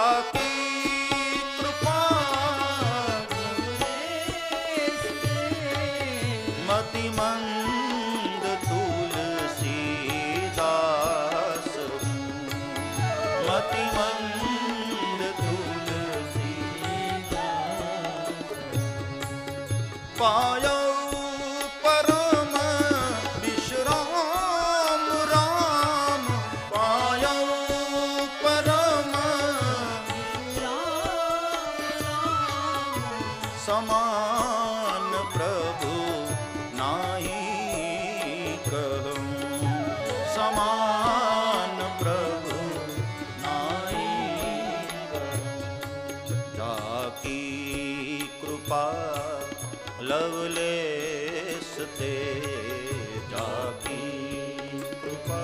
जाकी कृपा मतिमंद तुलसीदास मतिमंद तुलसीदास पायो परम विश्राम राम पायो परम समान प्रभु नाई कहूं समान प्रभु नाई कहूं जाकी कृपा लवलेस ते जाकी कृपा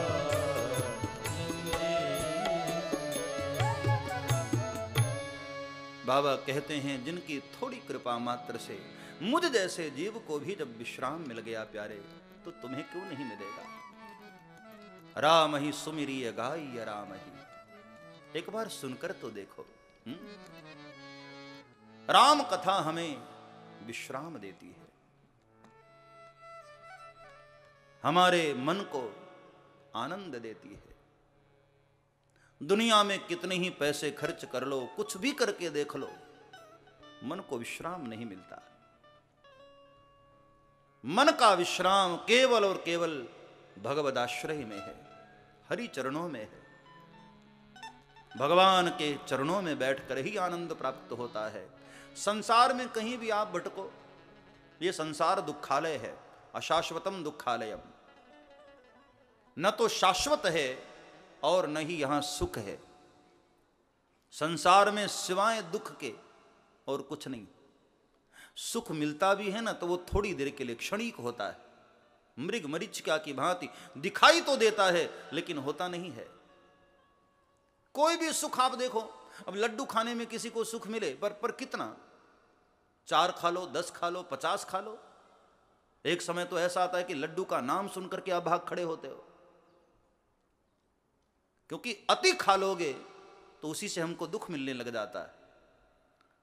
बाबा कहते हैं जिनकी थोड़ी कृपा मात्र से मुझ जैसे जीव को भी जब विश्राम मिल गया प्यारे तो तुम्हें क्यों नहीं मिलेगा। राम ही सुमिरिय गाय राम ही, एक बार सुनकर तो देखो। राम कथा हमें विश्राम देती है, हमारे मन को आनंद देती है। दुनिया में कितने ही पैसे खर्च कर लो, कुछ भी करके देख लो, मन को विश्राम नहीं मिलता। मन का विश्राम केवल और केवल भगवद आश्रय में है, हरि चरणों में है। भगवान के चरणों में बैठकर ही आनंद प्राप्त होता है। संसार में कहीं भी आप भटको, ये संसार दुखालय है, अशाश्वतम दुखालयम। न तो शाश्वत है और न ही यहां सुख है। संसार में सिवाय दुख के और कुछ नहीं। सुख मिलता भी है ना तो वो थोड़ी देर के लिए क्षणिक होता है, मृग मरीचिका की भांति दिखाई तो देता है लेकिन होता नहीं है। कोई भी सुख आप देखो, अब लड्डू खाने में किसी को सुख मिले पर कितना, 4 खा लो, 10 खा लो, 50 खा लो। एक समय तो ऐसा आता है कि लड्डू का नाम सुनकर के आप भाग खड़े होते हो, क्योंकि अति खा लोगे तो उसी से हमको दुख मिलने लग जाता है।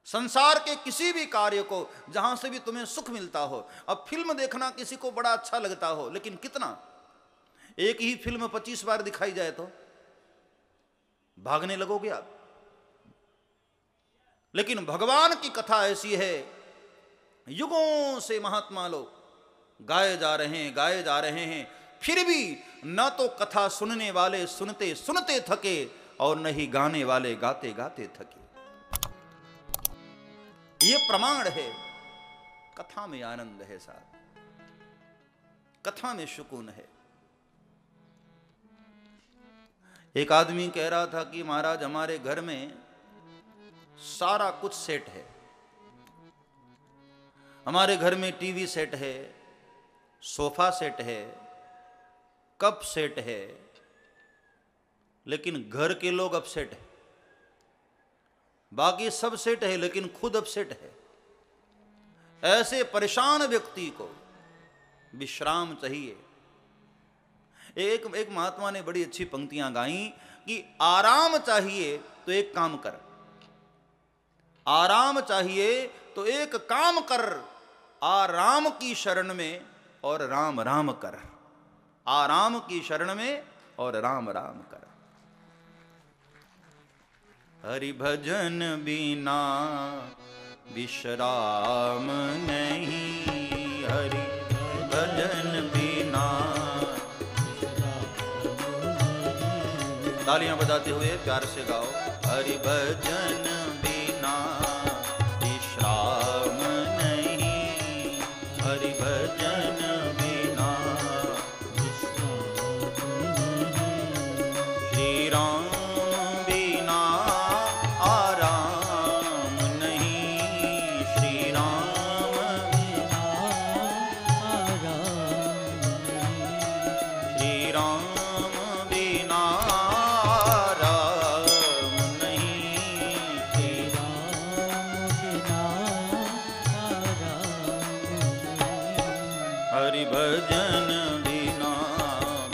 संसार के किसी भी कार्य को जहां से भी तुम्हें सुख मिलता हो, अब फिल्म देखना किसी को बड़ा अच्छा लगता हो, लेकिन कितना, एक ही फिल्म 25 बार दिखाई जाए तो भागने लगोगे आप। लेकिन भगवान की कथा ऐसी है, युगों से महात्मा लोग गाए जा रहे हैं, फिर भी न तो कथा सुनने वाले सुनते सुनते थके और न ही गाने वाले गाते गाते थके। ये प्रमाण है, कथा में आनंद है साहब, कथा में सुकून है। एक आदमी कह रहा था कि महाराज हमारे घर में सारा कुछ सेट है, हमारे घर में टीवी सेट है, सोफा सेट है, कप सेट है, लेकिन घर के लोग अपसेट है। बाकी सब सेट है लेकिन खुद अपसेट है। ऐसे परेशान व्यक्ति को विश्राम चाहिए। एक महात्मा ने बड़ी अच्छी पंक्तियां गाई कि आराम चाहिए तो एक काम कर, आराम चाहिए तो एक काम कर, आराम की शरण में और राम राम कर, आराम की शरण में और राम राम कर। हरि भजन बिना विश्राम नहीं, हरि भजन बिना। तालियां बजाते हुए प्यार से गाओ, हरि भजन बिना विश्राम नहीं, हरि भजन बिना श्री राम बिना आराम नहीं, श्री राम बिना आराम नहीं, श्री राम बिना आराम नहीं, श्री राम बिना आराम नहीं, हरि भजन बिना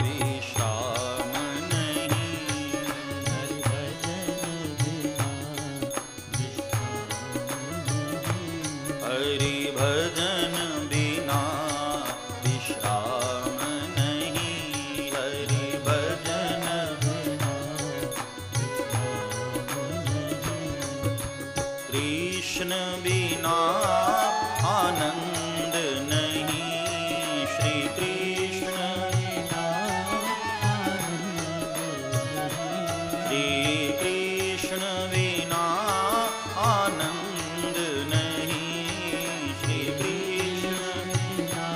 विश्राम नहीं, हरि भजन बिना कृष्ण बिना आनंद नहीं, श्री कृष्ण बिना श्री कृष्ण बिना आनंद नहीं, श्री कृष्ण बिना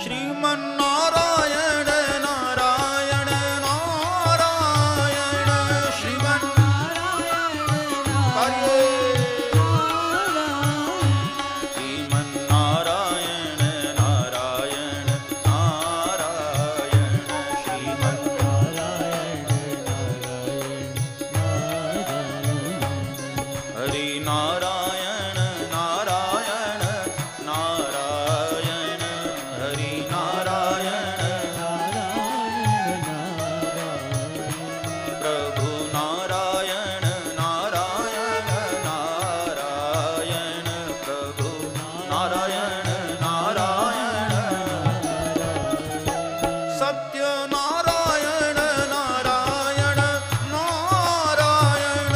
श्रीमन नारायण नारायण नारायण श्रीमन श्रीमन नारायण नारायण नारायण श्रीमन हरि नारायण नारायण नारायण हरि नारायण प्रभु नारायण नारायण नारायण प्रभु नारायण नारायण सत्य नारायण नारायण नारायण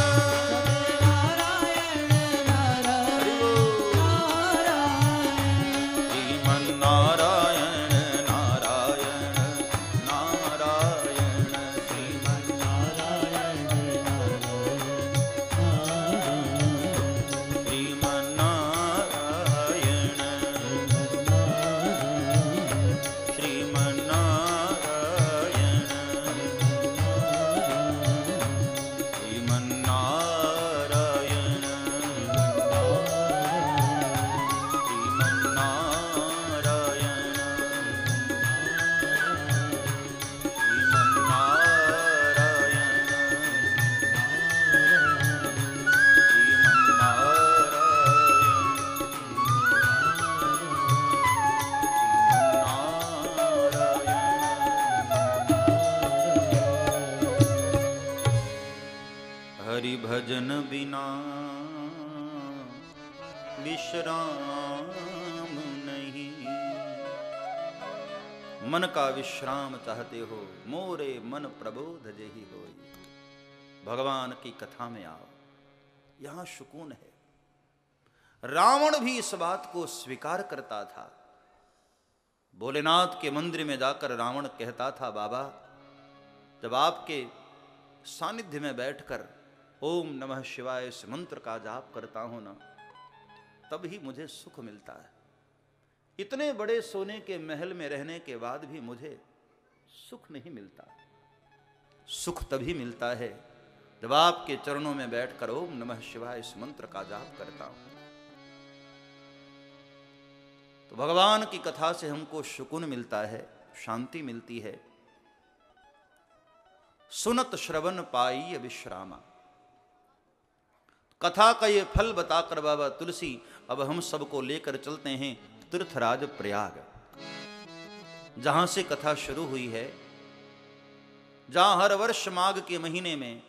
श्रीमन नारायण नारायण नारायण श्रीमन नारायण श्रीमन नारायण श्रीमन नारायण श्रीमन नारायण श्रीमन नारायण श्रीमन हरि भजन बिना विश्राम नहीं, मन का विश्राम चाहते हो मोरे मन प्रबोध जही होई। भगवान की कथा में आओ, यहां सुकून है। रावण भी इस बात को स्वीकार करता था। भोलेनाथ के मंदिर में जाकर रावण कहता था, बाबा जब आपके सानिध्य में बैठकर ओम नमः शिवाय इस मंत्र का जाप करता हूं ना, तब ही मुझे सुख मिलता है। इतने बड़े सोने के महल में रहने के बाद भी मुझे सुख नहीं मिलता। सुख तभी मिलता है जब आपके चरणों में बैठकर ओम नमः शिवाय इस मंत्र का जाप करता हूं। तो भगवान की कथा से हमको सुकून मिलता है, शांति मिलती है। सुनत श्रवण पाई विश्रामा, कथा का ये फल बताकर बाबा तुलसी अब हम सबको लेकर चलते हैं तीर्थराज प्रयाग, जहां से कथा शुरू हुई है, जहां हर वर्ष माघ के महीने में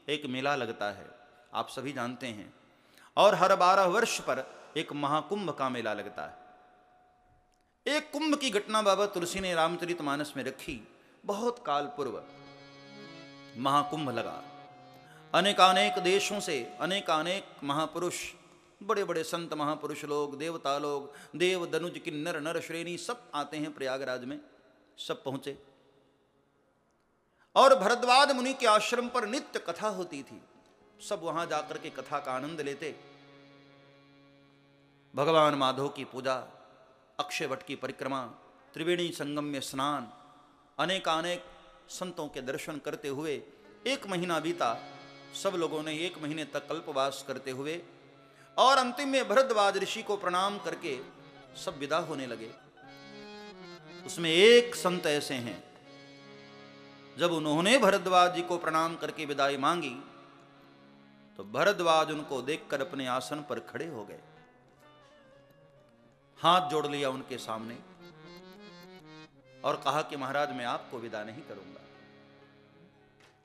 एक मेला लगता है, आप सभी जानते हैं। और हर 12 वर्ष पर एक महाकुंभ का मेला लगता है। एक कुंभ की घटना बाबा तुलसी ने रामचरितमानस में रखी। बहुत काल पूर्व महाकुंभ लगा। अनेकानेक देशों से अनेकानेक महापुरुष, बड़े बड़े संत महापुरुष लोग, देवता लोग, देव दनुज किन्नर नर श्रेणी सब आते हैं प्रयागराज में। सब पहुंचे और भरद्वाज मुनि के आश्रम पर नित्य कथा होती थी। सब वहां जाकर के कथा का आनंद लेते। भगवान माधव की पूजा, अक्षय वट की परिक्रमा, त्रिवेणी संगम में स्नान, अनेकानेक संतों के दर्शन करते हुए 1 महीना बीता। सब लोगों ने 1 महीने तक कल्पवास करते हुए और अंतिम में भरद्वाज ऋषि को प्रणाम करके सब विदा होने लगे। उसमें एक संत ऐसे हैं, जब उन्होंने भरद्वाज जी को प्रणाम करके विदाई मांगी तो भरद्वाज उनको देखकर अपने आसन पर खड़े हो गए, हाथ जोड़ लिया उनके सामने और कहा कि महाराज मैं आपको विदा नहीं करूंगा।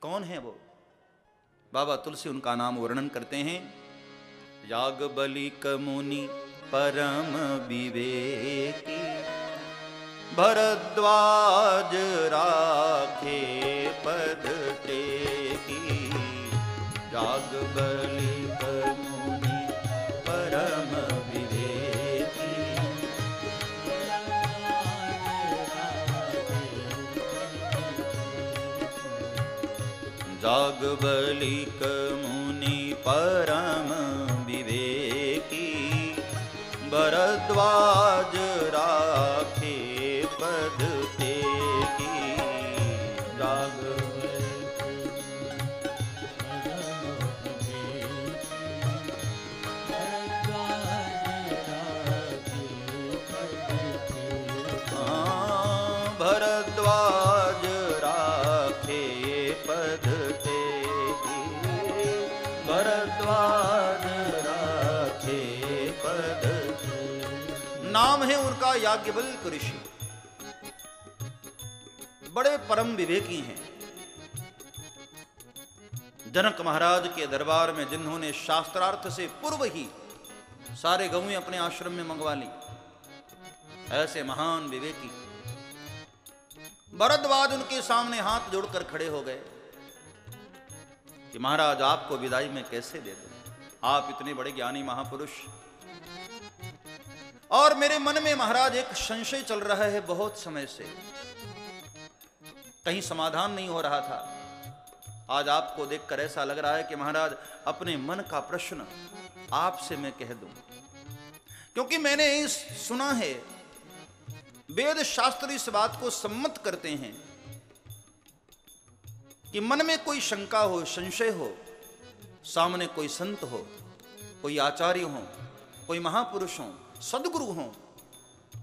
कौन है वो? बाबा तुलसी उनका नाम वर्णन करते हैं। याज्ञवल्क्य मुनि परम विवेकी, भरद्वाज राखे पद टेकी, जागबलिक मुनि परम विवेकी। जागबलिक मुनि परम विवेकी, भरद्वाज राखे पद टेकी। भरद्वाज राखे पद टेकी, भरद्वाज राखे पद टेकी। नाम है उनका याज्ञवल्क्य ऋषि, बड़े परम विवेकी हैं। जनक महाराज के दरबार में जिन्होंने शास्त्रार्थ से पूर्व ही सारे गौएं अपने आश्रम में मंगवा ली, ऐसे महान विवेकी भरद्वाज उनके सामने हाथ जोड़कर खड़े हो गए कि महाराज आपको विदाई में कैसे दे दूं, आप इतने बड़े ज्ञानी महापुरुष। और मेरे मन में महाराज एक संशय चल रहा है, बहुत समय से कहीं समाधान नहीं हो रहा था। आज आपको देखकर ऐसा लग रहा है कि महाराज अपने मन का प्रश्न आपसे मैं कह दूं, क्योंकि मैंने सुना है वेद शास्त्र इस बात को सम्मत करते हैं कि मन में कोई शंका हो, संशय हो, सामने कोई संत हो, कोई आचार्य हो, कोई महापुरुष हो, सद्गुरु हो,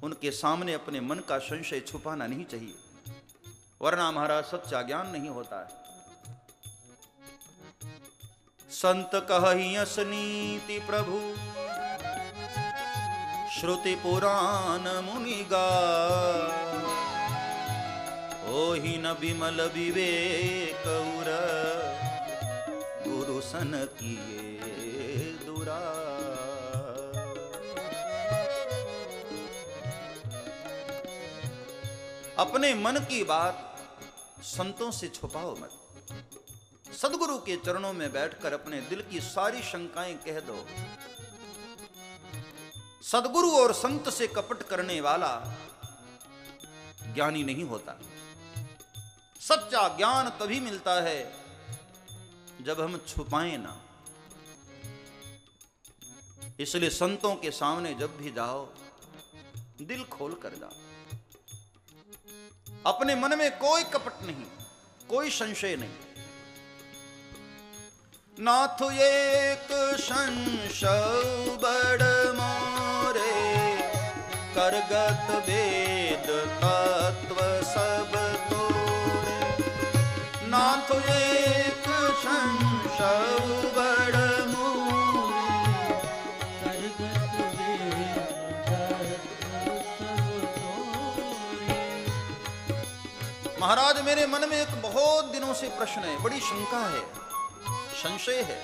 उनके सामने अपने मन का संशय छुपाना नहीं चाहिए, वरना महाराज सच्चा ज्ञान नहीं होता है। संत कहहि यस नीति प्रभु, श्रुति पुराण मुनि गा, ओहि न विमल विवेक उर, गुरु सन किए दुरा। अपने मन की बात संतों से छुपाओ मत, सदगुरु के चरणों में बैठकर अपने दिल की सारी शंकाएं कह दो। सदगुरु और संत से कपट करने वाला ज्ञानी नहीं होता। सच्चा ज्ञान तभी मिलता है जब हम छुपाएं ना। इसलिए संतों के सामने जब भी जाओ दिल खोल कर जाओ, अपने मन में कोई कपट नहीं, कोई संशय नहीं। नाथ एक संशय बड़ मोरे, करगत वेद तत्व सब तोरे। नाथ एक संशय बड़ मोरे, करगत वेद तत्व सब तोरे। महाराज मेरे मन में एक बहुत दिनों से प्रश्न है, बड़ी शंका है, संशय है।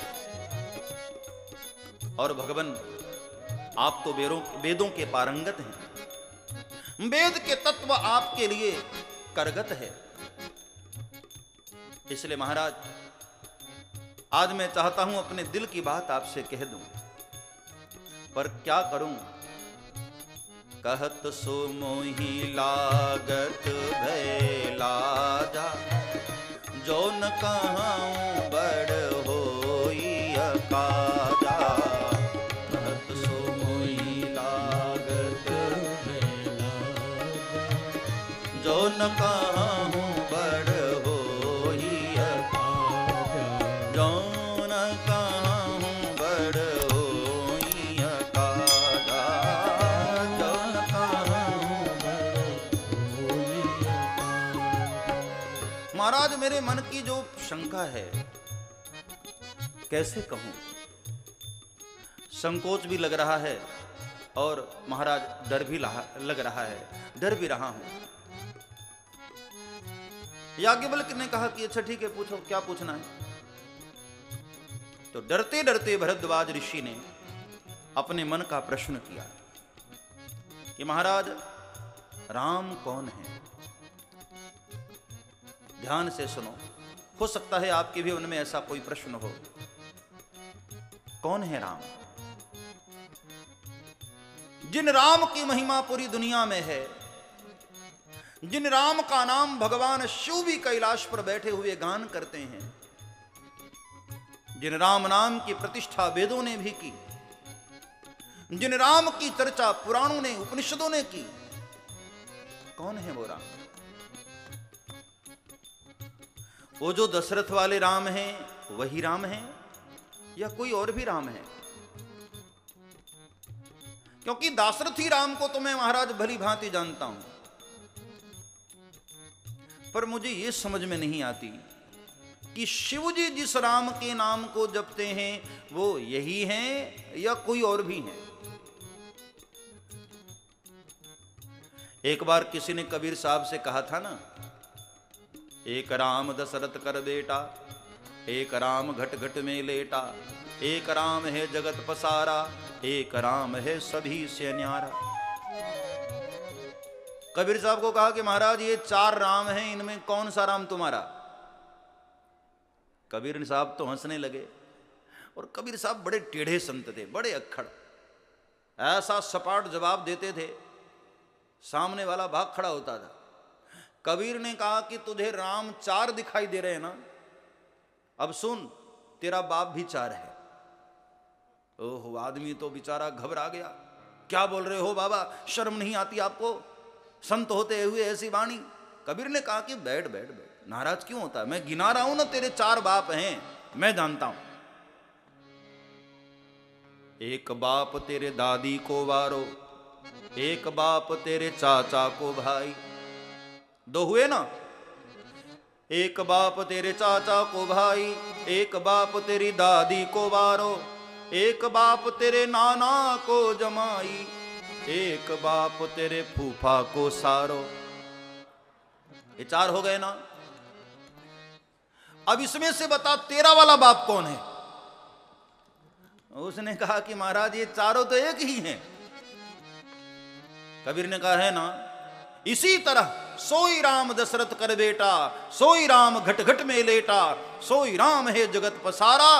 और भगवान आप तो वेदों के पारंगत हैं, वेद के तत्व आपके लिए करगत है। इसलिए महाराज आज मैं चाहता हूं अपने दिल की बात आपसे कह दूं, पर क्या करूं। कहत सो मोहि लागत भय लाजा, जो न कहूं बड़ होई अकाजा। कहत सो मोहि लागत भय लाजा, जो न कहूं बड़ होई अकाजा। जो न कहूं बड़ होई अकाजा, जो न कहूं बड़ होई अकाजा। महाराज मेरे मन की जो शंका है कैसे कहूं, संकोच भी लग रहा है और महाराज डर भी लग रहा है, डर भी रहा हूं। याज्ञवल्क्य ने कहा कि अच्छा ठीक है, पूछो क्या पूछना है। तो डरते डरते भरद्वाज ऋषि ने अपने मन का प्रश्न किया कि महाराज राम कौन है। ध्यान से सुनो, हो सकता है आपके भी मन में ऐसा कोई प्रश्न हो कौन है राम? जिन राम की महिमा पूरी दुनिया में है, जिन राम का नाम भगवान शिव भी कैलाश पर बैठे हुए गान करते हैं, जिन राम नाम की प्रतिष्ठा वेदों ने भी की, जिन राम की चर्चा पुराणों ने उपनिषदों ने की, कौन है वो राम? वो जो दशरथ वाले राम हैं वही राम हैं या कोई और भी राम है? क्योंकि दाशरथी राम को तो मैं महाराज भली भांति जानता हूं, पर मुझे यह समझ में नहीं आती कि शिवजी जिस राम के नाम को जपते हैं वो यही हैं या कोई और भी हैं। एक बार किसी ने कबीर साहब से कहा था ना, एक राम दशरथ कर बेटा, एक राम घट घट में लेटा, एक राम है जगत पसारा, एक राम है सभी से न्यारा। कबीर साहब को कहा कि महाराज ये 4 राम हैं, इनमें कौन सा राम तुम्हारा? कबीर साहब तो हंसने लगे, और कबीर साहब बड़े टेढ़े संत थे, बड़े अक्खड़, ऐसा सपाट जवाब देते थे सामने वाला भाग खड़ा होता था। कबीर ने कहा कि तुझे राम 4 दिखाई दे रहे हैं ना, अब सुन, तेरा बाप भी 4 है। ओह, आदमी तो बेचारा घबरा गया, क्या बोल रहे हो बाबा, शर्म नहीं आती आपको, संत होते हुए ऐसी वाणी? कबीर ने कहा कि बैठ बैठ बैठ, नाराज क्यों होता है, मैं गिना रहा हूं ना, तेरे 4 बाप हैं, मैं जानता हूं। एक बाप तेरे दादी को वारो, एक बाप तेरे चाचा को भाई, 2 हुए ना। एक बाप तेरे चाचा को भाई, एक बाप तेरी दादी को वारो, एक बाप तेरे नाना को जमाई, एक बाप तेरे फूफा को सारो। ये 4 हो गए ना। अब इसमें से बता तेरा वाला बाप कौन है? उसने कहा कि महाराज ये चारों तो एक ही हैं। कबीर ने कहा है ना, इसी तरह सोई राम दशरथ कर बेटा, सोई राम घट घट में लेटा, सोई राम है जगत पसारा,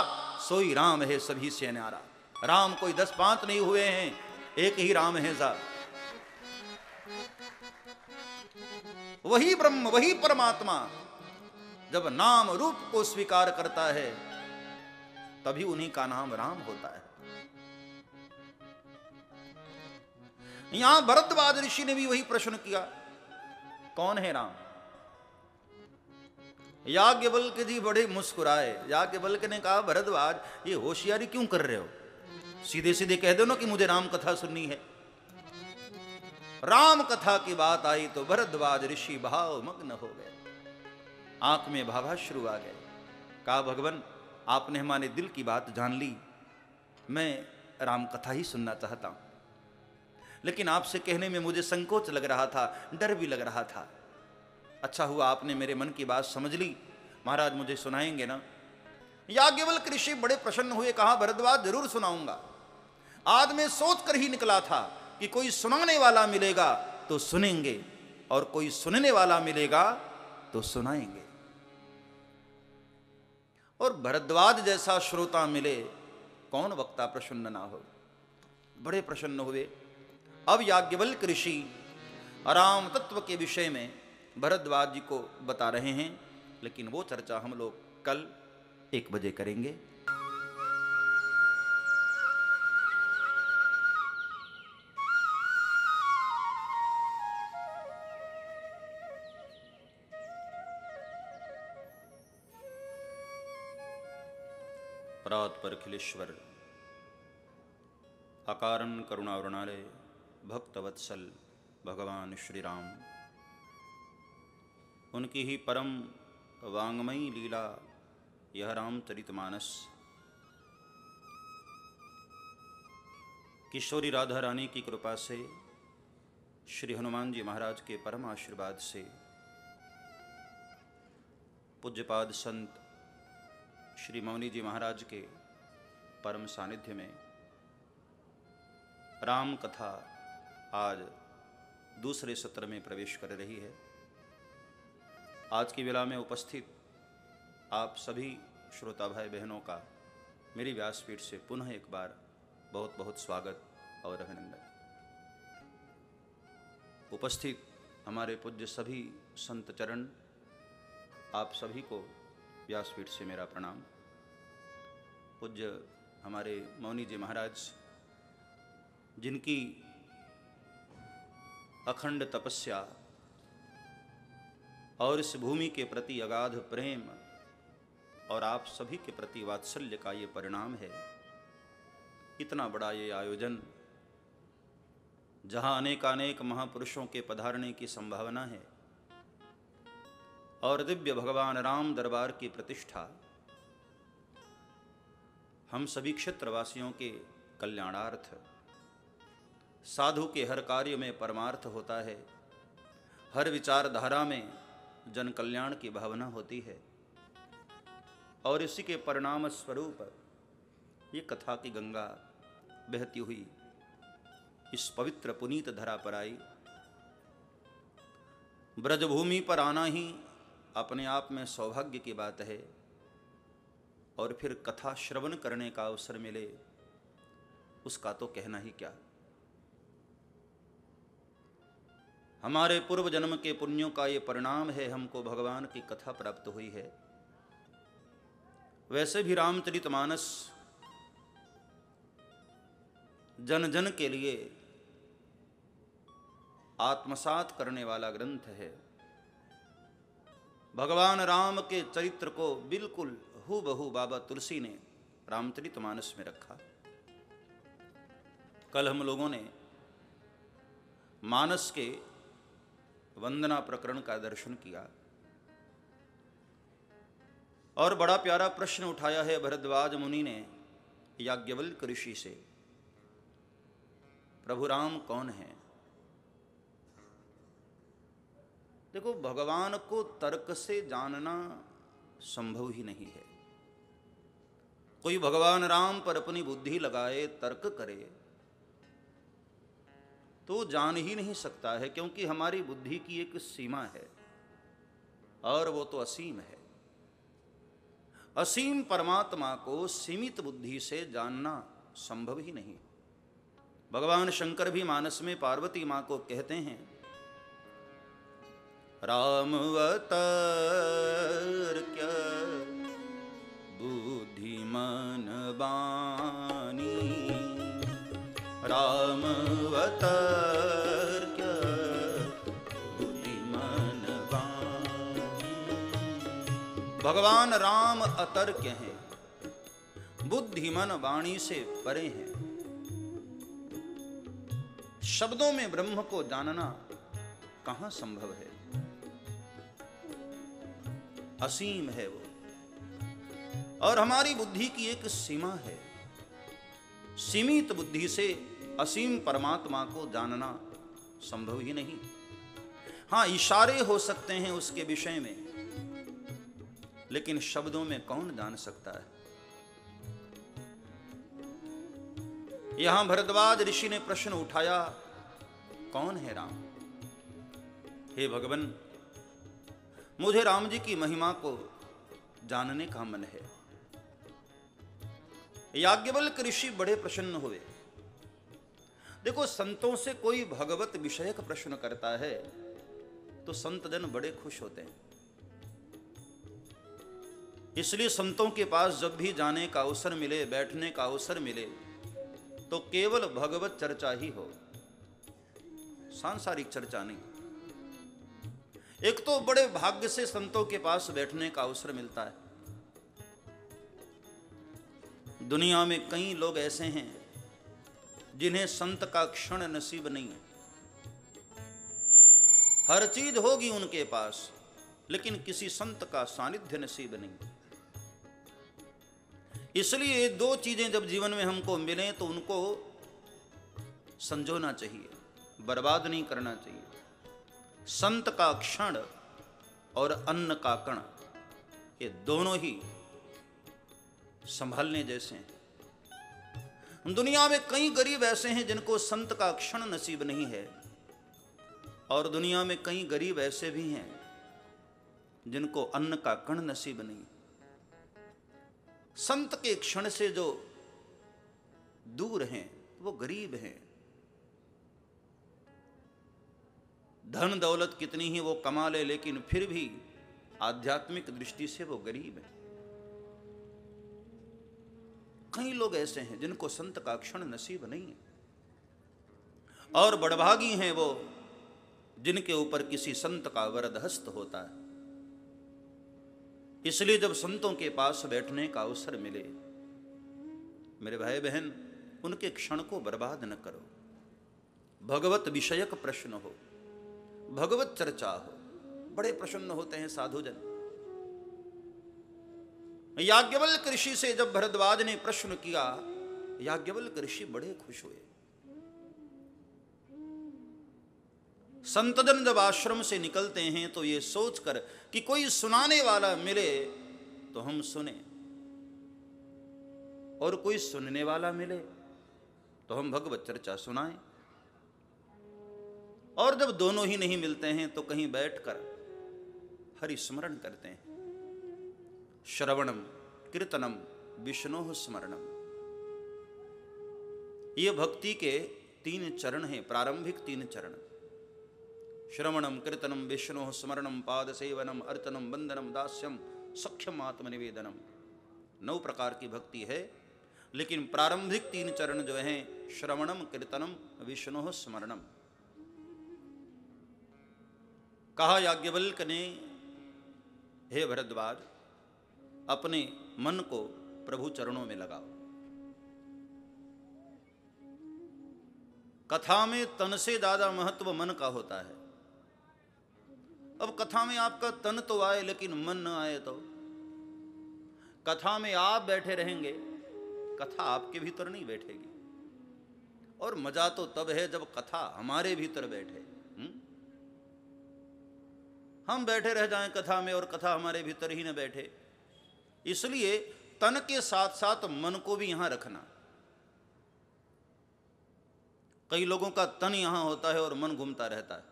सोई राम है सभी से न्यारा। राम कोई 10-5 नहीं हुए हैं, एक ही राम है साहब। वही ब्रह्म, वही परमात्मा जब नाम रूप को स्वीकार करता है तभी उन्हीं का नाम राम होता है। यहां भरद्वाज ऋषि ने भी वही प्रश्न किया, कौन है राम? याज्ञवल्क्य जी बड़े मुस्कुराए। याज्ञवल्क्य ने कहा, भरद्वाज ये होशियारी क्यों कर रहे हो, सीधे सीधे कह दो ना कि मुझे राम कथा सुननी है। राम कथा की बात आई तो भरद्वाज ऋषि भाव मग्न हो गए, आंख में भावाश्रु आ गए। कहा, भगवान आपने हमारे दिल की बात जान ली, मैं राम कथा ही सुनना चाहता हूं, लेकिन आपसे कहने में मुझे संकोच लग रहा था, डर भी लग रहा था। अच्छा हुआ आपने मेरे मन की बात समझ ली, महाराज मुझे सुनाएंगे ना? याज्ञवल्क्य ऋषि बड़े प्रसन्न हुए, कहा भरद्वाज जरूर सुनाऊंगा। आज मैं सोच कर ही निकला था कि कोई सुनाने वाला मिलेगा तो सुनेंगे, और कोई सुनने वाला मिलेगा तो सुनाएंगे। और भरद्वाज जैसा श्रोता मिले, कौन वक्ता प्रसन्न ना हो। बड़े प्रसन्न हुए। अब याज्ञवल्क्य ऋषि राम तत्व के विषय में भरद्वाज जी को बता रहे हैं, लेकिन वो चर्चा हम लोग कल 1 बजे करेंगे। परात पर अखिलेश्वर, अकारण करुणावृणालय, भक्तवत्सल भगवान श्री राम, उनकी ही परम वांगमयी लीला यह रामचरितमानस, किशोरी राधा रानी की कृपा से, श्री हनुमान जी महाराज के परम आशीर्वाद से, पूज्यपाद संत श्री मौनी जी महाराज के परम सानिध्य में राम कथा आज दूसरे सत्र में प्रवेश कर रही है। आज की वेला में उपस्थित आप सभी श्रोता भाई बहनों का मेरी व्यासपीठ से पुनः एक बार बहुत बहुत स्वागत और अभिनंदन। उपस्थित हमारे पूज्य सभी संत चरण, आप सभी को व्यासपीठ से मेरा प्रणाम। पूज्य हमारे मौनी जी महाराज, जिनकी अखंड तपस्या और इस भूमि के प्रति अगाध प्रेम और आप सभी के प्रति वात्सल्य का ये परिणाम है। इतना बड़ा ये आयोजन, जहां अनेकानेक महापुरुषों के पधारने की संभावना है और दिव्य भगवान राम दरबार की प्रतिष्ठा हम सभी क्षेत्रवासियों के कल्याणार्थ, साधु के हर कार्य में परमार्थ होता है, हर विचारधारा में जन कल्याण की भावना होती है और इसी के परिणाम स्वरूप ये कथा की गंगा बहती हुई इस पवित्र पुनीत धरा पर आई। ब्रजभूमि पर आना ही अपने आप में सौभाग्य की बात है और फिर कथा श्रवण करने का अवसर मिले, उसका तो कहना ही क्या। हमारे पूर्व जन्म के पुण्यों का ये परिणाम है, हमको भगवान की कथा प्राप्त हुई है। वैसे भी रामचरितमानस जन जन के लिए आत्मसात करने वाला ग्रंथ है। भगवान राम के चरित्र को बिल्कुल हूबहू बाबा तुलसी ने रामचरितमानस में रखा। कल हम लोगों ने मानस के वंदना प्रकरण का दर्शन किया और बड़ा प्यारा प्रश्न उठाया है भरद्वाज मुनि ने याज्ञवल्क्य ऋषि से, प्रभु राम कौन है। देखो, भगवान को तर्क से जानना संभव ही नहीं है। कोई भगवान राम पर अपनी बुद्धि लगाए, तर्क करे, तो जान ही नहीं सकता है, क्योंकि हमारी बुद्धि की एक सीमा है और वो तो असीम है। असीम परमात्मा को सीमित बुद्धि से जानना संभव ही नहीं। भगवान शंकर भी मानस में पार्वती मां को कहते हैं, रामवतार क्या बुद्धिमान बानी, रामवतार क्या बुद्धिमान बानी। भगवान राम अतर्क्य हैं, बुद्धिमान वाणी से परे हैं। शब्दों में ब्रह्म को जानना कहां संभव है, असीम है वो। और हमारी बुद्धि की एक सीमा है, सीमित बुद्धि से असीम परमात्मा को जानना संभव ही नहीं। हां, इशारे हो सकते हैं उसके विषय में, लेकिन शब्दों में कौन जान सकता है। यहां भरद्वाज ऋषि ने प्रश्न उठाया, कौन है राम। हे भगवान, मुझे राम जी की महिमा को जानने का मन है। याज्ञवल्क्य ऋषि बड़े प्रसन्न हुए। देखो, संतों से कोई भगवत विषयक प्रश्न करता है तो संत जन बड़े खुश होते हैं। इसलिए संतों के पास जब भी जाने का अवसर मिले, बैठने का अवसर मिले, तो केवल भगवत चर्चा ही हो, सांसारिक चर्चा नहीं। एक तो बड़े भाग्य से संतों के पास बैठने का अवसर मिलता है। दुनिया में कई लोग ऐसे हैं जिन्हें संत का क्षण नसीब नहीं है। हर चीज होगी उनके पास, लेकिन किसी संत का सानिध्य नसीब नहीं। इसलिए दो चीजें जब जीवन में हमको मिलें तो उनको संजोना चाहिए, बर्बाद नहीं करना चाहिए। संत का क्षण और अन्न का कण, ये दोनों ही संभालने जैसे हैं। दुनिया में कई गरीब ऐसे हैं जिनको संत का क्षण नसीब नहीं है, और दुनिया में कई गरीब ऐसे भी हैं जिनको अन्न का कण नसीब नहीं। संत के क्षण से जो दूर हैं वो गरीब हैं। धन दौलत कितनी ही वो कमा ले, लेकिन फिर भी आध्यात्मिक दृष्टि से वो गरीब हैं। कई लोग ऐसे हैं जिनको संत का क्षण नसीब नहीं है, और बड़भागी हैं वो जिनके ऊपर किसी संत का वरद हस्त होता है। इसलिए जब संतों के पास बैठने का अवसर मिले, मेरे भाई बहन, उनके क्षण को बर्बाद न करो। भगवत विषयक प्रश्न हो, भगवत चर्चा हो, बड़े प्रसन्न होते हैं साधुजन। याज्ञवल्क्य ऋषि से जब भरद्वाज ने प्रश्न किया, याज्ञवल्क्य ऋषि बड़े खुश हुए। संतजन जब आश्रम से निकलते हैं तो ये सोचकर कि कोई सुनाने वाला मिले तो हम सुने, और कोई सुनने वाला मिले तो हम भगवत चर्चा सुनाएं। और जब दोनों ही नहीं मिलते हैं तो कहीं बैठकर हरि स्मरण करते हैं। श्रवणम कीर्तनम विष्णु स्मरणम, ये भक्ति के 3 चरण हैं, प्रारंभिक 3 चरण। श्रवणम कीर्तनम विष्णु स्मरणम पाद सेवनम अर्चनम वंदनम दास्यम सख्यम आत्मनिवेदनम। 9 प्रकार की भक्ति है, लेकिन प्रारंभिक 3 चरण जो हैं, श्रवणम कीर्तनम विष्णु स्मरणम। कहा याज्ञवल्क्य ने, हे भरद्वाज, अपने मन को प्रभु चरणों में लगाओ। कथा में तन से ज्यादा महत्व मन का होता है। अब कथा में आपका तन तो आए लेकिन मन न आए तो कथा में आप बैठे रहेंगे, कथा आपके भीतर नहीं बैठेगी। और मजा तो तब है जब कथा हमारे भीतर बैठे। हम बैठे रह जाएं कथा में और कथा हमारे भीतर ही न बैठे। इसलिए तन के साथ साथ मन को भी यहां रखना। कई लोगों का तन यहां होता है और मन घूमता रहता है।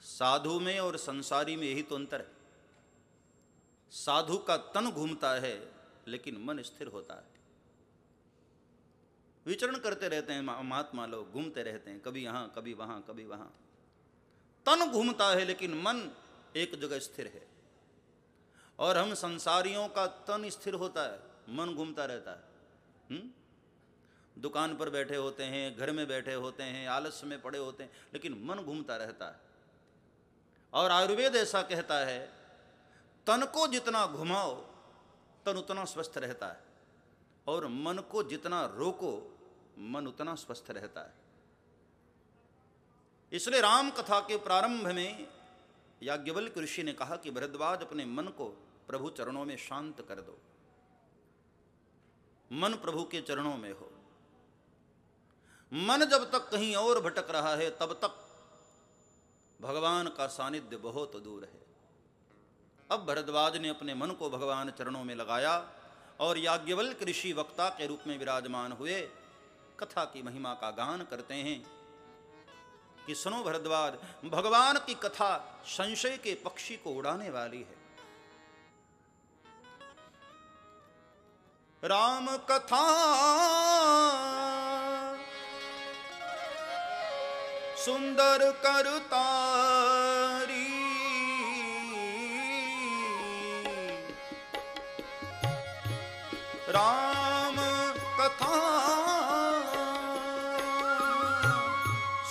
साधु में और संसारी में यही तो अंतर है। साधु का तन घूमता है लेकिन मन स्थिर होता है। विचरण करते रहते हैं महात्मा लोग, घूमते रहते हैं, कभी यहां कभी वहां कभी वहां। तन घूमता है लेकिन मन एक जगह स्थिर है। और हम संसारियों का तन स्थिर होता है, मन घूमता रहता है। दुकान पर बैठे होते हैं, घर में बैठे होते हैं, आलस्य में पड़े होते हैं, लेकिन मन घूमता रहता है। और आयुर्वेद ऐसा कहता है, तन को जितना घुमाओ तन उतना स्वस्थ रहता है, और मन को जितना रोको मन उतना स्वस्थ रहता है। इसलिए राम कथा के प्रारंभ में याज्ञवल्क्य ऋषि ने कहा कि भरद्वाज, अपने मन को प्रभु चरणों में शांत कर दो। मन प्रभु के चरणों में हो। मन जब तक कहीं और भटक रहा है तब तक भगवान का सानिध्य बहुत दूर है। अब भरद्वाज ने अपने मन को भगवान चरणों में लगाया और याज्ञवल्क्य ऋषि वक्ता के रूप में विराजमान हुए, कथा की महिमा का गान करते हैं कि सुनो भरद्वाज, भगवान की कथा संशय के पक्षी को उड़ाने वाली है। राम कथा सुंदर करतारी, राम कथा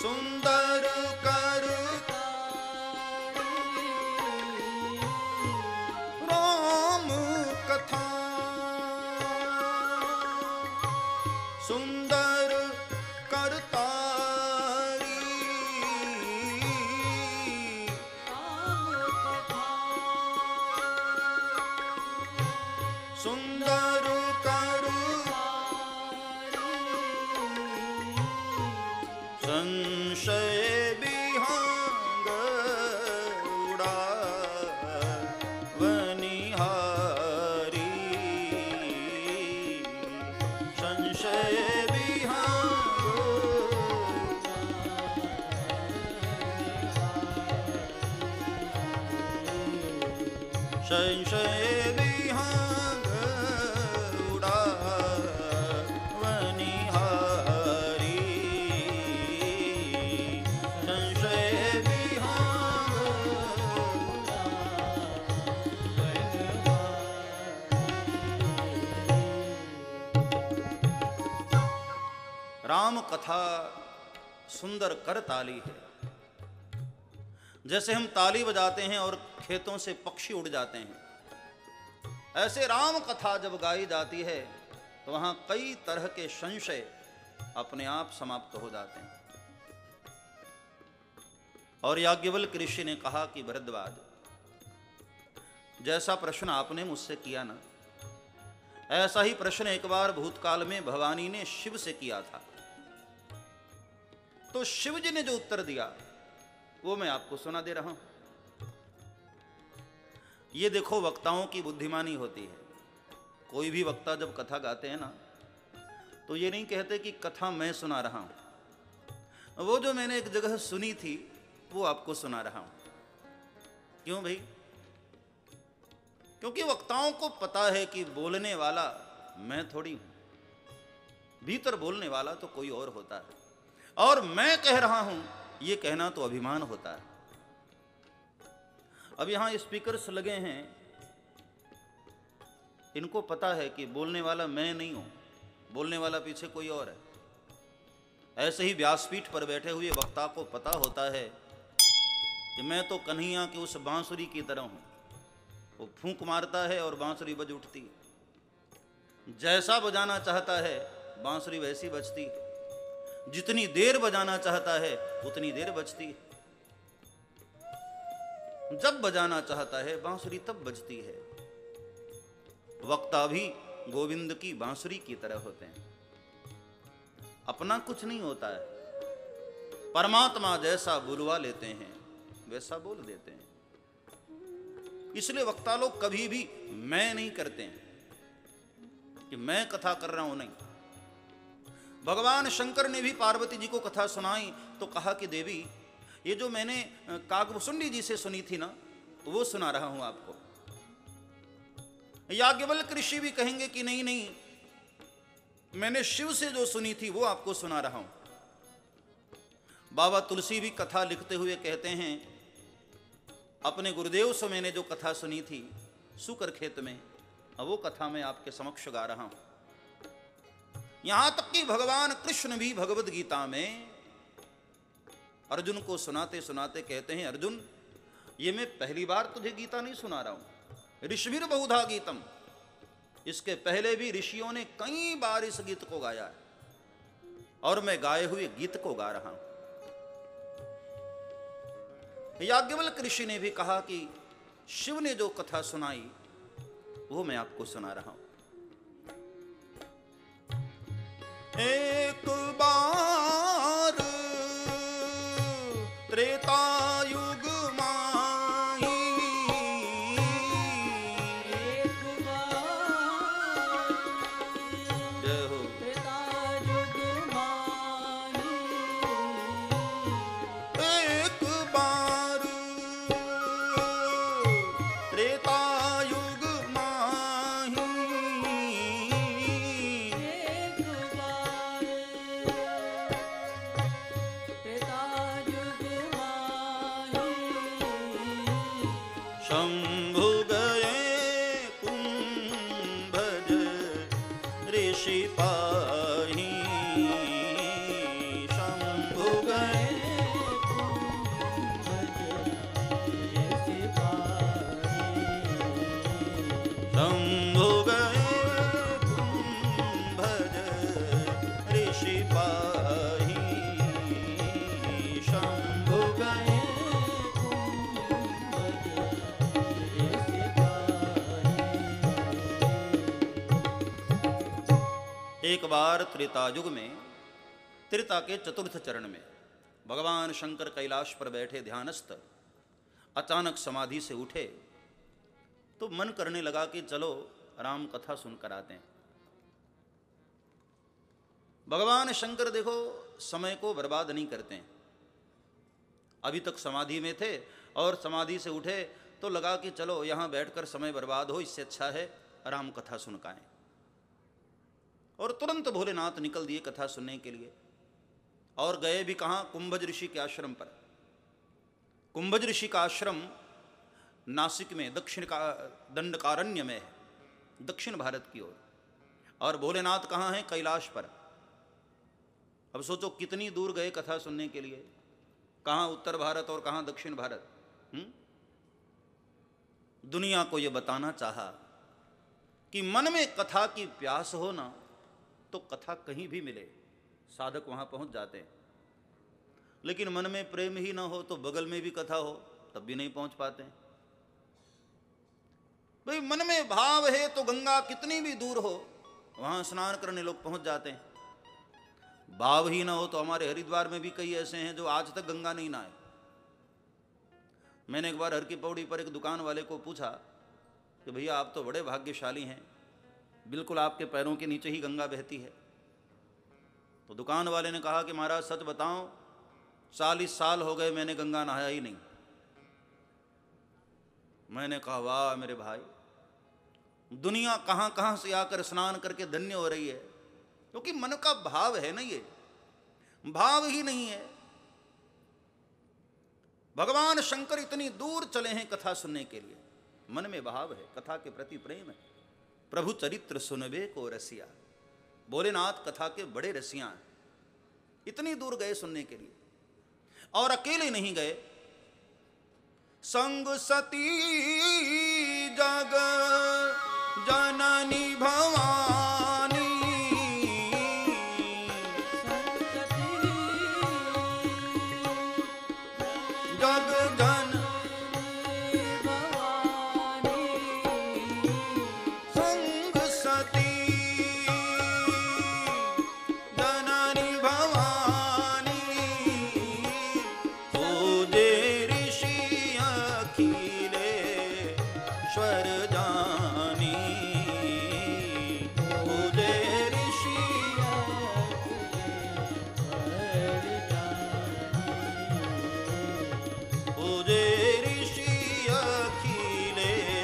सुंदर करतारी, राम कथा सुंदर करतारी, सुंदर संशय विहंग उड़ावनिहारी, संशय विहंग संशय विहंग राम कथा सुंदर कर ताली है। जैसे हम ताली बजाते हैं और खेतों से पक्षी उड़ जाते हैं, ऐसे राम कथा जब गाई जाती है तो वहां कई तरह के संशय अपने आप समाप्त हो जाते हैं। और याज्ञवल्क्य ऋषि ने कहा कि भरद्वाज, जैसा प्रश्न आपने मुझसे किया ना, ऐसा ही प्रश्न एक बार भूतकाल में भवानी ने शिव से किया था। तो शिव जी ने जो उत्तर दिया वो मैं आपको सुना दे रहा हूं। ये देखो वक्ताओं की बुद्धिमानी होती है। कोई भी वक्ता जब कथा गाते हैं ना, तो ये नहीं कहते कि कथा मैं सुना रहा हूं, वो जो मैंने एक जगह सुनी थी वो आपको सुना रहा हूं। क्यों भाई? क्योंकि वक्ताओं को पता है कि बोलने वाला मैं थोड़ी हूं, भीतर बोलने वाला तो कोई और होता है, और मैं कह रहा हूं ये कहना तो अभिमान होता है। अब यहां स्पीकर्स लगे हैं, इनको पता है कि बोलने वाला मैं नहीं हूं, बोलने वाला पीछे कोई और है। ऐसे ही व्यासपीठ पर बैठे हुए वक्ता को पता होता है कि मैं तो कन्हैया की उस बांसुरी की तरह हूं। वो फूंक मारता है और बांसुरी बज उठती है। जैसा बजाना चाहता है बांसुरी वैसी बजती है, जितनी देर बजाना चाहता है उतनी देर बजती है, जब बजाना चाहता है बांसुरी तब बजती है। वक्ता भी गोविंद की बांसुरी की तरह होते हैं। अपना कुछ नहीं होता है, परमात्मा जैसा बुलवा लेते हैं वैसा बोल देते हैं। इसलिए वक्ता लोग कभी भी मैं नहीं करते हैं कि मैं कथा कर रहा हूं, नहीं। भगवान शंकर ने भी पार्वती जी को कथा सुनाई तो कहा कि देवी, ये जो मैंने काकभूषुंडी जी से सुनी थी ना, वो सुना रहा हूं आपको। याज्ञवल्क्य ऋषि भी कहेंगे कि नहीं नहीं, मैंने शिव से जो सुनी थी वो आपको सुना रहा हूं। बाबा तुलसी भी कथा लिखते हुए कहते हैं, अपने गुरुदेव से मैंने जो कथा सुनी थी सुकर खेत में, अब वो कथा मैं आपके समक्ष गा रहा हूं। यहां तक कि भगवान कृष्ण भी भगवद गीता में अर्जुन को सुनाते सुनाते कहते हैं, अर्जुन ये मैं पहली बार तुझे गीता नहीं सुना रहा हूं, ऋषिभिर बहुधा गीतम। इसके पहले भी ऋषियों ने कई बार इस गीत को गाया है और मैं गाए हुए गीत को गा रहा हूं। याज्ञवल्क्य ऋषि ने भी कहा कि शिव ने जो कथा सुनाई वो मैं आपको सुना रहा हूं। एक बार त्रेता युग माही, एक बार जय हो त्रेता युग माही, एक बार त्रेता युग माही, एक बार त्रेता युग माही, शंभु गए कुंभज ऋषि पाही, शंभु गए शंभु गए कुंभज ऋषि पाही, शंभु गए। एक बार त्रेता युग में, त्रेता के चतुर्थ चरण में, भगवान शंकर कैलाश पर बैठे ध्यानस्थ अचानक समाधि से उठे तो मन करने लगा कि चलो राम कथा सुनकर आते हैं। भगवान शंकर देखो समय को बर्बाद नहीं करते हैं। अभी तक समाधि में थे और समाधि से उठे तो लगा कि चलो यहाँ बैठकर समय बर्बाद हो, इससे अच्छा है राम कथा सुनकाएं। और तुरंत भोलेनाथ निकल दिए कथा सुनने के लिए। और गए भी कहाँ? कुंभज ऋषि के आश्रम पर। कुंभज ऋषि का आश्रम नासिक में दक्षिण का दंडकारण्य में है, दक्षिण भारत की ओर। और भोलेनाथ कहाँ हैं? कैलाश पर। अब सोचो कितनी दूर गए कथा सुनने के लिए, कहाँ उत्तर भारत और कहाँ दक्षिण भारत। दुनिया को यह बताना चाहा कि मन में कथा की प्यास हो ना तो कथा कहीं भी मिले, साधक वहां पहुंच जाते हैं। लेकिन मन में प्रेम ही ना हो तो बगल में भी कथा हो तब भी नहीं पहुंच पाते। भाई मन में भाव है तो गंगा कितनी भी दूर हो वहां स्नान करने लोग पहुंच जाते हैं। भाव ही ना हो तो हमारे हरिद्वार में भी कई ऐसे हैं जो आज तक गंगा नहीं नहाए। मैंने एक बार हर की पौड़ी पर एक दुकान वाले को पूछा कि भैया आप तो बड़े भाग्यशाली हैं, बिल्कुल आपके पैरों के नीचे ही गंगा बहती है। तो दुकान वाले ने कहा कि महाराज सच बताऊं 40 साल हो गए मैंने गंगा नहाया ही नहीं। मैंने कहा वाह मेरे भाई, दुनिया कहां कहां से आकर स्नान करके धन्य हो रही है, क्योंकि मन का भाव है ना, ये भाव ही नहीं है। भगवान शंकर इतनी दूर चले हैं कथा सुनने के लिए, मन में भाव है, कथा के प्रति प्रेम है। प्रभु चरित्र सुनबे को रसिया, भोलेनाथ कथा के बड़े रसिया हैं। इतनी दूर गए सुनने के लिए, और अकेले नहीं गए, संग सती जग जननी भवानी, जग जन संग सती जननी भवानी, पूजे ऋषि अखिलेश्वर जानी, पूजे ऋषि पूजे ऋषि अखिलेश्वर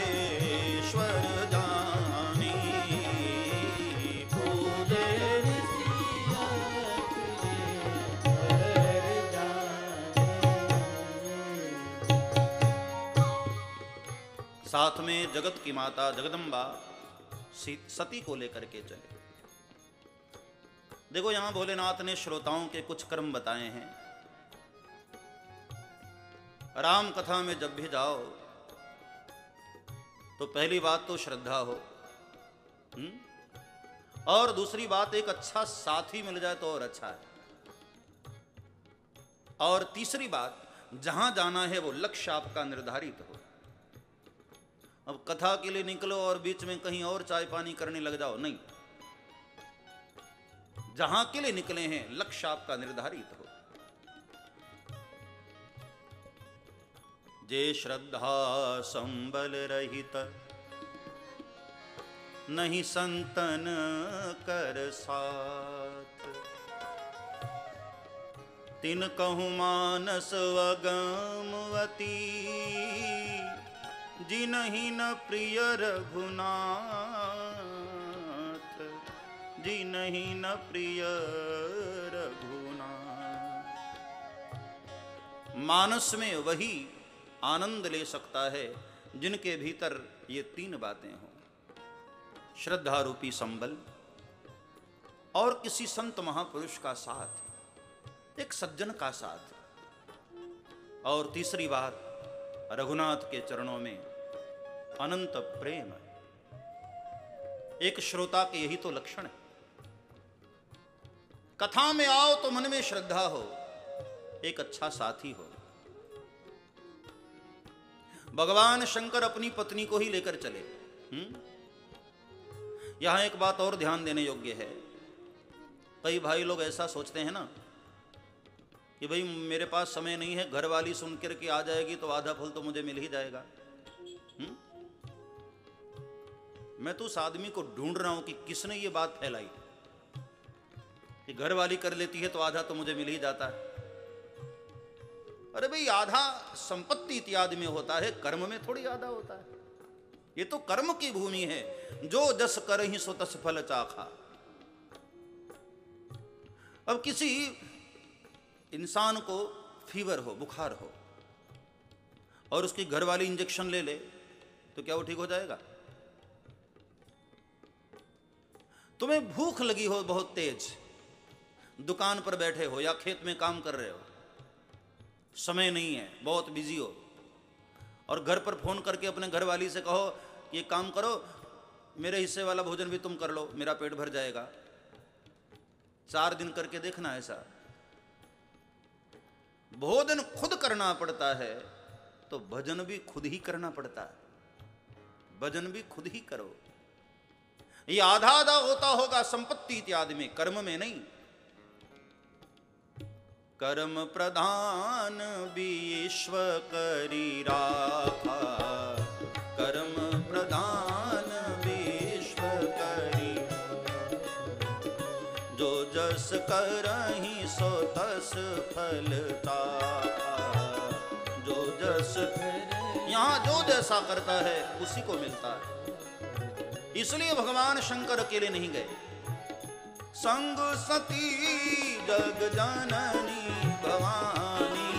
जानी, पूजे साथ में जगत की माता जगदम्बा सती को लेकर के चले। देखो यहां भोलेनाथ ने श्रोताओं के कुछ कर्म बताए हैं। राम कथा में जब भी जाओ तो पहली बात तो श्रद्धा हो, और दूसरी बात एक अच्छा साथी मिल जाए तो और अच्छा है, और तीसरी बात जहां जाना है वो लक्ष्य आपका निर्धारित हो। अब कथा के लिए निकलो और बीच में कहीं और चाय पानी करने लग जाओ, नहीं, जहां के लिए निकले हैं लक्ष्य आपका निर्धारित हो। जे श्रद्धा संबल रहित नहीं संतन कर साथ, तिन कहूँ मानस वगमवती, जिनहि न प्रिय रघुनाथ, जिनहि न प्रिय रघुनाथ। मानस में वही आनंद ले सकता है जिनके भीतर ये तीन बातें हों, श्रद्धा रूपी संबल, और किसी संत महापुरुष का साथ, एक सज्जन का साथ, और तीसरी बात रघुनाथ के चरणों में अनंत प्रेम। एक श्रोता के यही तो लक्षण है। कथा में आओ तो मन में श्रद्धा हो, एक अच्छा साथी हो। भगवान शंकर अपनी पत्नी को ही लेकर चले। यहां एक बात और ध्यान देने योग्य है। कई भाई लोग ऐसा सोचते हैं ना कि भाई मेरे पास समय नहीं है, घर वाली सुन कर के आ जाएगी तो आधा फल तो मुझे मिल ही जाएगा। मैं तो उस आदमी को ढूंढ रहा हूं कि किसने ये बात फैलाई कि घर वाली कर लेती है तो आधा तो मुझे मिल ही जाता है। अरे भाई आधा संपत्ति इत्यादि में होता है, कर्म में थोड़ी आधा होता है। ये तो कर्म की भूमि है, जो जस करहि सो तस फल चाखा। अब किसी इंसान को फीवर हो, बुखार हो, और उसकी घरवाली इंजेक्शन ले ले तो क्या वो ठीक हो जाएगा? तुम्हें भूख लगी हो बहुत तेज, दुकान पर बैठे हो या खेत में काम कर रहे हो, समय नहीं है, बहुत बिजी हो, और घर पर फोन करके अपने घरवाली से कहो ये काम करो, मेरे हिस्से वाला भोजन भी तुम कर लो, मेरा पेट भर जाएगा। 4 दिन करके देखना ऐसा। भोजन खुद करना पड़ता है तो भजन भी खुद ही करना पड़ता है। भजन भी खुद ही करो। ये आधा आधा होता होगा संपत्ति इत्यादि में, कर्म में नहीं। कर्म प्रधान विश्व करी राखा, कर्म प्रधान विश्व करी, जो जस करहि सो तस फलता, जो जस, यहाँ जो जैसा करता है उसी को मिलता है। इसलिए भगवान शंकर अकेले नहीं गए। संग सती जग जननी भवानी,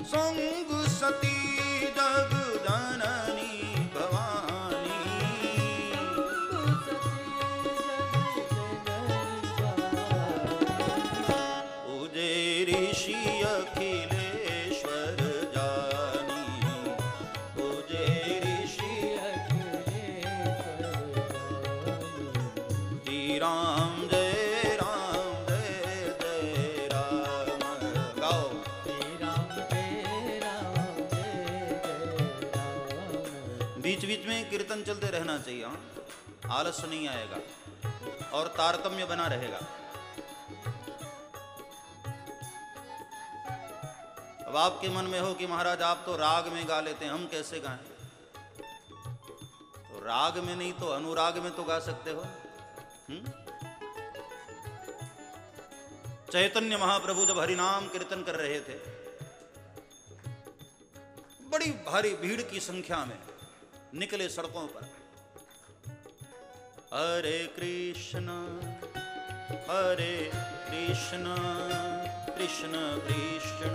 संग सती जग जननी भवानी, पूजे ऋषि अखिलेश्वर जानी, पूजे ऋषि राम जय राम जय जय राम। गाओ बीच बीच में कीर्तन चलते रहना चाहिए। आलस्य नहीं आएगा और तारतम्य बना रहेगा। अब आपके मन में हो कि महाराज आप तो राग में गा लेते हैं, हम कैसे गाएं? तो राग में नहीं तो अनुराग में तो गा सकते हो। चैतन्य महाप्रभु जब हरिनाम कीर्तन कर रहे थे, बड़ी भारी भीड़ की संख्या में निकले सड़कों पर, हरे कृष्ण कृष्ण कृष्ण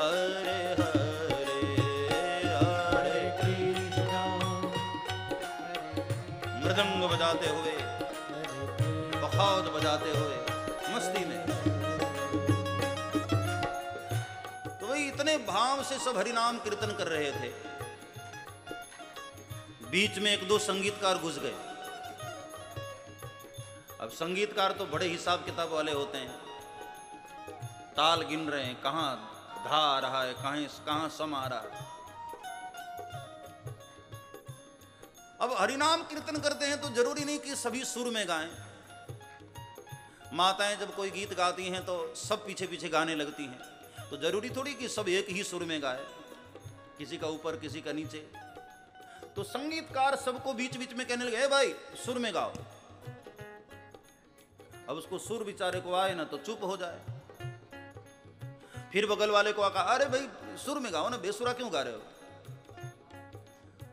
हरे हरे, हरे कृष्ण, मृदंग बजाते हुए, बखौद बजाते हुए मस्ती में। तो वही इतने भाव से सब हरिनाम कीर्तन कर रहे थे। बीच में 1-2 संगीतकार घुस गए। अब संगीतकार तो बड़े हिसाब किताब वाले होते हैं, ताल गिन रहे हैं, कहां धा आ रहा है, कहां सम आ रहा है। अब हरिनाम कीर्तन करते हैं तो जरूरी नहीं कि सभी सुर में गाएं। माताएं जब कोई गीत गाती हैं तो सब पीछे पीछे गाने लगती हैं, तो जरूरी थोड़ी कि सब एक ही सुर में गाए, किसी का ऊपर किसी का नीचे। तो संगीतकार सबको बीच बीच में कहने लगे, भाई सुर में गाओ। अब उसको सुर बेचारे को आए ना तो चुप हो जाए। फिर बगल वाले को आका, अरे भाई सुर में गाओ ना, बेसुरा क्यों गा रहे हो?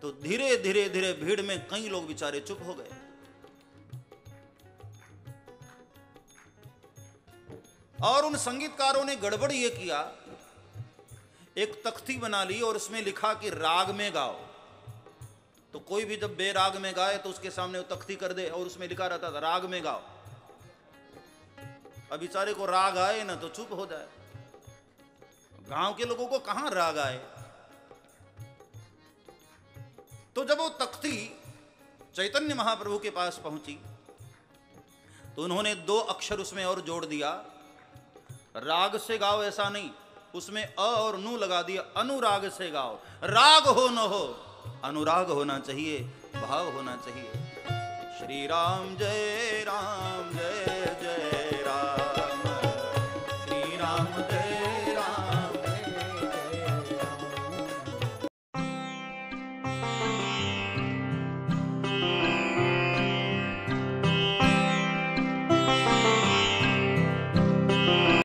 तो धीरे धीरे धीरे भीड़ में कई लोग बेचारे चुप हो गए। और उन संगीतकारों ने गड़बड़ ये किया, एक तख्ती बना ली और उसमें लिखा कि राग में गाओ। तो कोई भी जब बेराग में गाए तो उसके सामने वो तख्ती कर दे और उसमें लिखा रहता था राग में गाओ। अब बेचारे को राग आए ना तो चुप हो जाए। गांव के लोगों को कहां राग आए? तो जब वो तख्ती चैतन्य महाप्रभु के पास पहुंची तो उन्होंने 2 अक्षर उसमें और जोड़ दिया। राग से गाओ ऐसा नहीं, उसमें अ और नु लगा दिया, अनुराग से गाओ। राग हो न हो, अनुराग होना चाहिए, भाव होना चाहिए। श्री राम जय